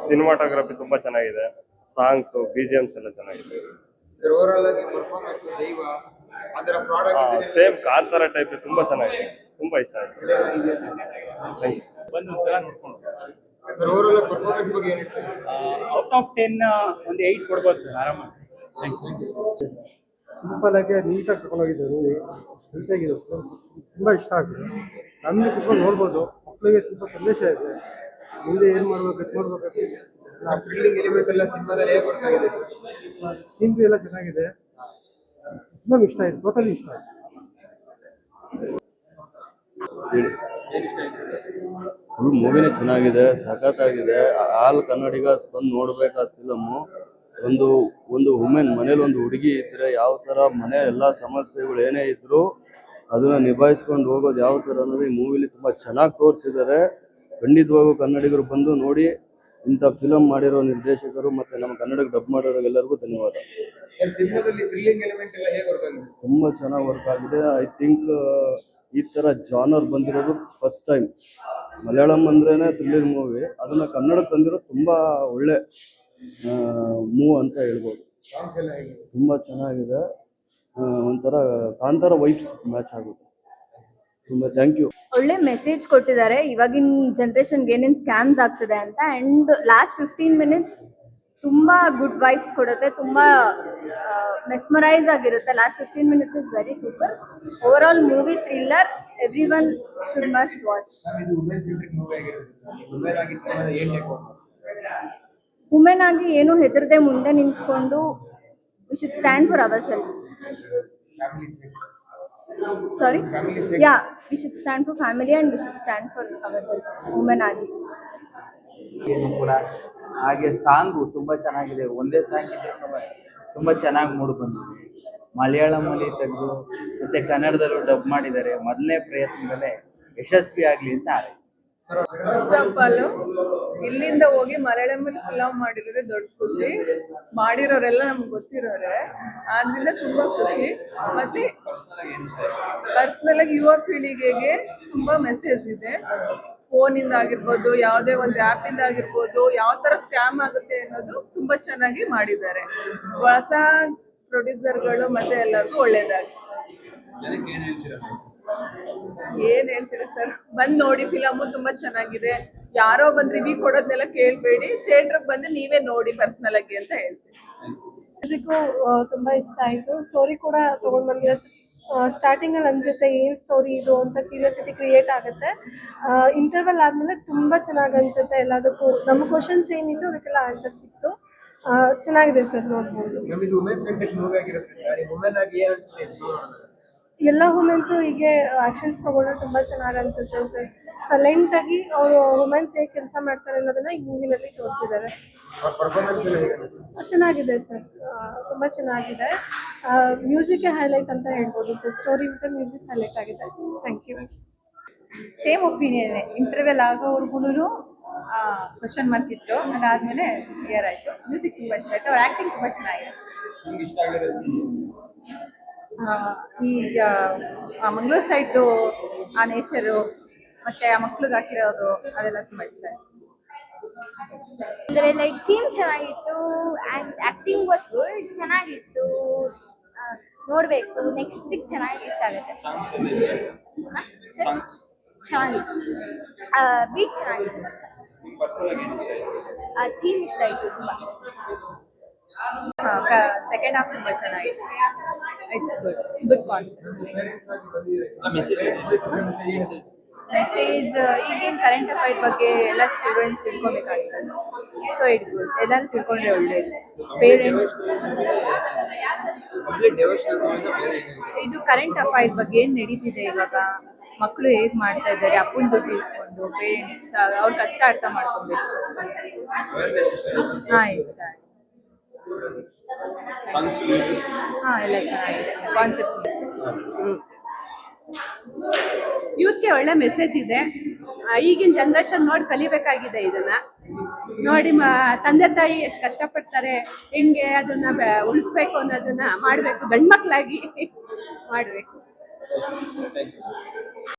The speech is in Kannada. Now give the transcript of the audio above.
ಸಿನಿಮಾಟೋಗ್ರಫಿ ತುಂಬಾ ಚೆನ್ನಾಗಿದೆ, ಸಾಂಗ್ಸ್ ಬಿಜಿಎಮ್ಸ್ ಎಲ್ಲ ಚೆನ್ನಾಗಿದೆ. ಸರ್ ಓವರಾಲ್ ಆಗಿ ಪರ್ಫಾರ್ಮೆನ್ಸ್ ದೈವ ಅದರ ಪ್ರಾಡಕ್ಟ್ ಇದೆ ಸೇಮ್ ಕಾಂತಾರ ಟೈಪ್ ತುಂಬಾ ಚೆನ್ನಾಗಿದೆ, ತುಂಬಾ ಇಷ್ಟ ಆಯ್ತು. ಸರ್ ಓವರಾಲ್ ಪರ್ಫಾರ್ಮೆನ್ಸ್ ಬಗ್ಗೆ ಏನು ಹೇಳ್ತೀರಾ ಔಟ್ ಆಫ್ 10 ಒಂದು 8 ಕೊಡ್ಬೋದು ಸರ್ ಆರಾಮಾಗಿ. ಸಿಂಪಲ್ ಆಗಿ ನೀಟಾಗಿ ತಗೊಂಡೋಗಿದ್ದೆ ಮೂವಿ, ನೀಟಾಗಿದೆ, ತುಂಬ ಇಷ್ಟ ಆಗಿದೆ. ಫ್ಯಾಮಿಲಿ ಕುತ್ಕೊಂಡು ನೋಡ್ಬೋದು, ಮಕ್ಕಳಿಗೆ ಸ್ವಲ್ಪ ಸಂದೇಶ ಇದೆ, ಮುಂದೆ ಏನು ಮಾಡ್ಬೇಕು ಎಷ್ಟು ಮಾಡ್ಬೇಕು. ಥ್ರಿಲ್ಲಿಂಗ್ ಎಲಿಮೆಂಟ್ ಎಲ್ಲ ಸಿನಿಮಾದಲ್ಲಿ ಹೇಗೆ ವರ್ಕ್ ಆಗಿದೆ ಸರ್? ಸೀನ್ರಿ ಎಲ್ಲ ಚೆನ್ನಾಗಿದೆ, ತುಂಬ ಇಷ್ಟ ಆಯ್ತು, ಟೋಟಲಿ ಇಷ್ಟ ಆಯ್ತು. ಫುಲ್ ಮೂವಿನೇ ಚೆನ್ನಾಗಿದೆ, ಸಖತ್ತಾಗಿದೆ. ಆಲ್ ಕನ್ನಡಿಗಸ್ ಬಂದು ನೋಡ್ಬೇಕಾದ ಫಿಲಮ್ಮು. ಒಂದು ವುಮೆನ್ ಮನೇಲಿ ಒಂದು ಹುಡುಗಿ ಇದ್ರೆ ಯಾವ ಥರ ಮನೆ ಎಲ್ಲ ಸಮಸ್ಯೆಗಳು ಏನೇ ಇದ್ರೂ ಅದನ್ನು ನಿಭಾಯಿಸ್ಕೊಂಡು ಹೋಗೋದು ಯಾವ ಥರ ಅನ್ನೋದು ಈ ಮೂವಿಲಿ ತುಂಬ ಚೆನ್ನಾಗಿ ತೋರಿಸಿದ್ದಾರೆ. ಖಂಡಿತವಾಗೂ ಕನ್ನಡಿಗರು ಬಂದು ನೋಡಿ. ಇಂಥ ಫಿಲಮ್ ಮಾಡಿರೋ ನಿರ್ದೇಶಕರು ಮತ್ತು ನಮ್ಮ ಕನ್ನಡಕ್ಕೆ ಡಬ್ ಮಾಡಿರೋರಿಗೆಲ್ಲರಿಗೂ ಧನ್ಯವಾದ. ಸಿನಿಮಾದಲ್ಲಿ ಥ್ರಿಲ್ಲಿಂಗ್ ಎಲಿಮೆಂಟ್ ಎಲ್ಲ ಹೇಗೆ ವರ್ಕ್ ಆಗಿದೆ? ತುಂಬ ಚೆನ್ನಾಗಿ ವರ್ಕ್ ಆಗಿದೆ. ಐ ಥಿಂಕ್ ಈ ಥರ ಜಾನರ್ ಬಂದಿರೋದು ಫಸ್ಟ್ ಟೈಮ್. ಮಲಯಾಳಂ ಅಂದ್ರೇ ಥ್ರಿಲ್ಲಿಂಗ್ ಮೂವಿ, ಅದನ್ನು ಕನ್ನಡಕ್ಕೆ ತಂದಿರೋದು ತುಂಬ ಒಳ್ಳೆ ಮೂವ್ ಅಂತ ಹೇಳ್ಬೋದು. ಸಾಂಗ್ಸ್ ಎಲ್ಲ ಹೇಗಿದೆ? ತುಂಬ ಚೆನ್ನಾಗಿದೆ, ಒಂಥರ ಕಾಂತಾರ ವೈಬ್ಸ್ ಮ್ಯಾಚ್ ಆಗುತ್ತೆ. ತುಂಬ ಥ್ಯಾಂಕ್ ಯು. ಒಳ್ಳೆ ಮೆಸೇಜ್ ಕೊಟ್ಟಿದ್ದಾರೆ ಇವಾಗಿನ ಜನ್ರೇಷನ್ಗೆ ಏನೇನು ಸ್ಕ್ಯಾಮ್ಸ್ ಆಗ್ತಿದೆ ಅಂತ. ಆ್ಯಂಡ್ ಲಾಸ್ಟ್ 15 ಮಿನಿಟ್ಸ್ ತುಂಬ ಗುಡ್ ವೈಬ್ಸ್ ಕೊಡುತ್ತೆ, ತುಂಬ ಮೆಸ್ಮರೈಸ್ ಆಗಿರುತ್ತೆ. Last 15 minutes is very super. Over all movie thriller, every one should must watch. ಇದು ವುಮೆನ್ ಸೆಂಟ್ರಿಕ್ ಮೂವಿ ಆಗಿರುತ್ತೆ. ವುಮೆನ್ ಆಗಿ ಸಿನಿಮಾದ ಏನು ಟೇಕ್ ವುಮೆನ್ ಆಗಿ ಏನು ಹೆದರದೆ ಮುಂದೆ ನಿಂತ್ಕೊಂಡು we should stand for our self. Sorry, yeah, we should stand for family and we should stand for our self. Women ಆಗಿ ಕೂಡ ಹಾಗೆ ಸಾಂಗು ತುಂಬ ಚೆನ್ನಾಗಿದೆ. ಒಂದೇ ಸಾಂಗ್ ಇದ್ರೂ ತುಂಬ ಚೆನ್ನಾಗಿ ಮೂಡಿ ಬಂದಿದೆ. ಮಲಯಾಳಮಲ್ಲಿ ತೆಗೆದು ಮತ್ತು ಕನ್ನಡದಲ್ಲೂ ಡಬ್ ಮಾಡಿದ್ದಾರೆ. ಮೊದಲನೇ ಪ್ರಯತ್ನದಲ್ಲೇ ಯಶಸ್ವಿ ಆಗಲಿ ಅಂತ ಹಾರೈಸಿ. ಫಸ್ಟ್ ಆಫ್ ಆಲ್ ಇಲ್ಲಿಂದ ಹೋಗಿ ಮಲಯಾಳಮಲ್ಲಿ ಫಿಲಮ್ ಮಾಡಿರೋದೇ ದೊಡ್ಡ ಖುಷಿ. ಮಾಡಿರೋರೆಲ್ಲ ನಮ್ಗೆ ಗೊತ್ತಿರೋರೆ, ಆದ್ರಿಂದ ತುಂಬ ಖುಷಿ. ಮತ್ತು ಪರ್ಸ್ನಲ್ ಆಗಿ ಯುವ ಪೀಳಿಗೆಗೆ ತುಂಬ ಮೆಸೇಜ್ ಇದೆ. ಫೋನಿಂದ ಆಗಿರ್ಬೋದು, ಯಾವುದೇ ಒಂದು ಆ್ಯಪಿಂದ ಆಗಿರ್ಬೋದು, ಯಾವ ಥರ ಸ್ಕ್ಯಾಮ್ ಆಗುತ್ತೆ ಅನ್ನೋದು ತುಂಬ ಚೆನ್ನಾಗಿ ಮಾಡಿದ್ದಾರೆ. ಹೊಸ ಪ್ರೊಡ್ಯೂಸರ್ಗಳು ಮತ್ತು ಎಲ್ಲರಿಗೂ ಒಳ್ಳೇದಾಗಿ. ಏನ್ ಹೇಳ್ತೀರಾ ಸರ್, ಬಂದು ನೋಡಿ, ಫಿಲಮು ತುಂಬ ಚೆನ್ನಾಗಿದೆ. ಯಾರೋ ಬಂದು ರಿವ್ಯೂ ಕೊಡೋದನ್ನೆಲ್ಲ ಕೇಳಬೇಡಿ, ಥಿಯೇಟ್ರಿಗೆ ಬಂದು ನೀವೇ ನೋಡಿ ಪರ್ಸ್ನಲ್ ಆಗಿ ಅಂತ ಹೇಳ್ತೀನಿ. ಮ್ಯೂಸಿಕ್ಕು ತುಂಬ ಇಷ್ಟ ಆಯಿತು. ಸ್ಟೋರಿ ಕೂಡ ತೊಗೊಂಡು ಬಂದಿರೋದು ಸ್ಟಾರ್ಟಿಂಗಲ್ಲಿ ಅನಿಸುತ್ತೆ ಏನು ಸ್ಟೋರಿ ಇದು ಅಂತ ಕ್ಯೂರಿಯಾಸಿಟಿ ಕ್ರಿಯೇಟ್ ಆಗುತ್ತೆ. ಇಂಟರ್ವಲ್ ಆದಮೇಲೆ ತುಂಬ ಚೆನ್ನಾಗಿ ಅನಿಸುತ್ತೆ. ಎಲ್ಲದಕ್ಕೂ ನಮ್ಮ ಕ್ವಶನ್ಸ್ ಏನಿತ್ತು ಅದಕ್ಕೆಲ್ಲ ಆನ್ಸರ್ ಸಿಕ್ತು. ಚೆನ್ನಾಗಿದೆ ಸರ್, ನೋಡ್ಬೋದು. ಇದು ವುಮೆನ್ ಸೆಂಟ್ರಿಕ್ ಮೂವಿ ಆಗಿರುತ್ತೆ. ವುಮೆನ್ ಆಗಿ ಏನು ಅನಿಸುತ್ತೆ? ಎಲ್ಲ ವುಮೆನ್ಸು ಹೀಗೆ ಆ್ಯಕ್ಷನ್ಸ್ ತೊಗೊಂಡ್ರೆ ತುಂಬ ಚೆನ್ನಾಗಿ ಅನಿಸುತ್ತೆ ಸರ್. ಸೈಲೆಂಟಾಗಿ ಅವರು ವುಮೆನ್ಸ್ ಹೇಗೆ ಕೆಲಸ ಮಾಡ್ತಾರೆ ಅನ್ನೋದನ್ನು ಈ ಮೂವಿನಲ್ಲಿ ತೋರಿಸಿದ್ದಾರೆ. ಪರ್ಫಾರ್ಮೆನ್ಸ್ ಎಲ್ಲ ಹೇಗೆ? ಚೆನ್ನಾಗಿದೆ ಸರ್, ತುಂಬ ಚೆನ್ನಾಗಿದೆ. ಮ್ಯೂಸಿಕ್ಗೆ ಹೈಲೈಟ್ ಅಂತ ಹೇಳ್ಬೋದು ಸರ್. ಸ್ಟೋರಿ ಮತ್ತು ಮ್ಯೂಸಿಕ್ ಹೈಲೈಟ್ ಆಗಿದೆ. Thank you. Same opinion. Interval ಆಗೋವರೆಗೂ ಕ್ವಶನ್ ಮಾರ್ಕ್ ಇತ್ತು, ಅದಾದಮೇಲೆ ಕ್ಲಿಯರ್ ಆಯಿತು. ಮ್ಯೂಸಿಕ್ ತುಂಬ ಇಷ್ಟ ಆಯಿತು, ಅವ್ರ ಆ್ಯಕ್ಟಿಂಗ್ ತುಂಬ ಚೆನ್ನಾಗಿದೆ. ನಿಮ್ಗೆ ಇಷ್ಟ ಆಗಿರೋ ಈಗ ಮಂಗಳೂರು ಸೈಡು ಆ ನೇಚರು ಮತ್ತು ಆ ಮಕ್ಳಿಗೆ ಹಾಕಿರೋದು ಅದೆಲ್ಲ ತುಂಬ ಇಷ್ಟ ಆಯಿತು. ಅಂದರೆ ಲೈಕ್ ಥೀಮ್ ಚೆನ್ನಾಗಿತ್ತು ಆ್ಯಂಡ್ ಆ್ಯಕ್ಟಿಂಗ್ ವಾಸ್ ಗುಡ್, ಚೆನ್ನಾಗಿತ್ತು. ನೋಡಬೇಕು, ನೆಕ್ಸ್ಟ್ ಚೆನ್ನಾಗಿ ಇಷ್ಟ ಆಗುತ್ತೆ. ಚೆನ್ನಾಗಿತ್ತು, ಬೀಟ್ ಚೆನ್ನಾಗಿತ್ತು. ಥೀಮ್ ಇಷ್ಟ ಆಯಿತು ತುಂಬ. ಸೆಕೆಂಡ್ ಹಾಫ್ ತುಂಬ ಚೆನ್ನಾಗಿತ್ತು. It's good concept. ಮೆಸೇಜ್ ಈಗೇನು ಕರೆಂಟ್ ಅಫೈರ್ ಬಗ್ಗೆ ಎಲ್ಲ ಚಿಲ್ಡ್ರನ್ಸ್ ತಿಳ್ಕೊಬೇಕಾಗಿದೆ. ಸೊ ಇಟ್ಸ್ ಗುಡ್, ಎಲ್ಲರೂ ತಿಳ್ಕೊಂಡ್ರೆ ಒಳ್ಳೇದು. ಪೇರೆಂಟ್ಸ್ ಇದು ಕರೆಂಟ್ ಅಫೈರ್ ಬಗ್ಗೆ ಏನು ನಡೀತಿದೆ ಇವಾಗ, ಮಕ್ಕಳು ಹೇಗೆ ಮಾಡ್ತಾ ಇದ್ದಾರೆ, ಅಪ್ಪನ ದುಡ್ಡು ಇಸ್ಕೊಂಡು ಪೇರೆಂಟ್ಸ್ ಅವ್ರ ಕಷ್ಟ ಅರ್ಥ ಮಾಡ್ಕೊಬೇಕು. ಹಾಂ, ಇಷ್ಟ ಆಯ್ತು. ಹಾಂ, ಎಲ್ಲ ಚೆನ್ನಾಗಿದೆ ಕಾನ್ಸೆಪ್ಟ್. ಯೂತ್ಗೆ ಒಳ್ಳೆ ಮೆಸೇಜ್ ಇದೆ. ಈಗಿನ ಜನ್ರೇಷನ್ ನೋಡಿ ಕಲಿಬೇಕಾಗಿದೆ. ಇದನ್ನ ನೋಡಿ ತಂದೆ ತಾಯಿ ಎಷ್ಟು ಕಷ್ಟಪಡ್ತಾರೆ, ಹೆಂಗೆ ಅದನ್ನ ಉಳಿಸ್ಬೇಕು ಅನ್ನೋದನ್ನ ಮಾಡಬೇಕು, ಗಂಡು ಮಕ್ಕಳಾಗಿ ಮಾಡಬೇಕು.